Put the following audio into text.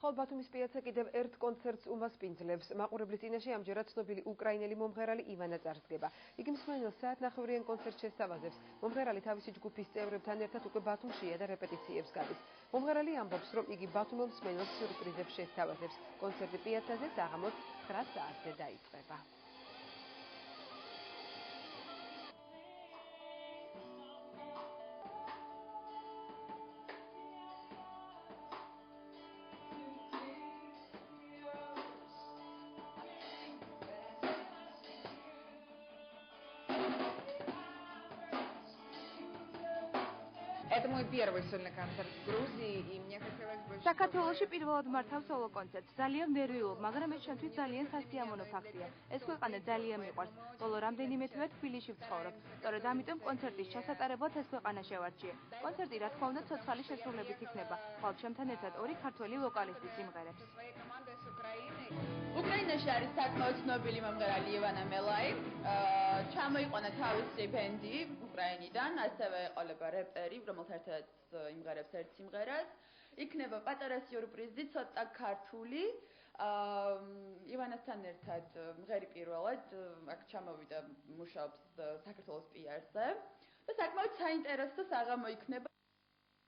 ხოლო ბათუმის პიაცა კიდევ ერთ კონცერტს უმასპინძლებს. მაყურებლის წინაშე ამჯერად ცნობილი უკრაინელი მომღერალი ივანა წარსდგება. იგი მსმენელს საათნახევრიან კონცერტს შესთავაზებს. მომღერალი თავისი ჯგუფის წევრებთან ერთად უკვე ბათუმშია და რეპეტიციებს გადის. მომღერალი ამბობს, რომ იგი ბათუმელ მსმენელს სიურპრიზებს შესთავაზებს. კონცერტი პიაცაზე საღამოს 9 საათზე დაიწყება. Это мой первый сольный концерт в Грузии, и мне хотелось бы... საქართველოში პირველად მართავ სოლო კონცერტს. ძალიან ნერვიულობ, მაგრამ ეს ჩვენთვის ძალიან სასიამოვნო ფაქტია. ეს ქვეყანა ძალიან მიყვარს. ბოლო რამდენიმე თვე თბილისში ვცხოვრობ. სწორედ ამიტომ კონცერტის ჩასატარებლად ეს ქვეყანა შევარჩიე. კონცერტი რა თქმა უნდა ცოცხალი შესრულებით იქნება, ხოლო ჩემთან ერთად ორი ქართველი ვოკალისტი სიმღერებს. უკრაინაში არის საკმაოდ ცნობილი მომღერალი ივანა მელაი. ჩამოიყვანა თავისი ბენდი უკრაინიდან, ასევე ეყოლება რეპერი, რომელთაც იმღერებს ერთ სიმღერას. იქნება პატარა სიურპრიზი, ცოტა ქართული. ივანასთან ერთად მღერი პირველად აქ ჩამოვიდა, მუშაობს საქართველოს PR-ზე. და საკმაოდ საინტერესო საღამო იქნება.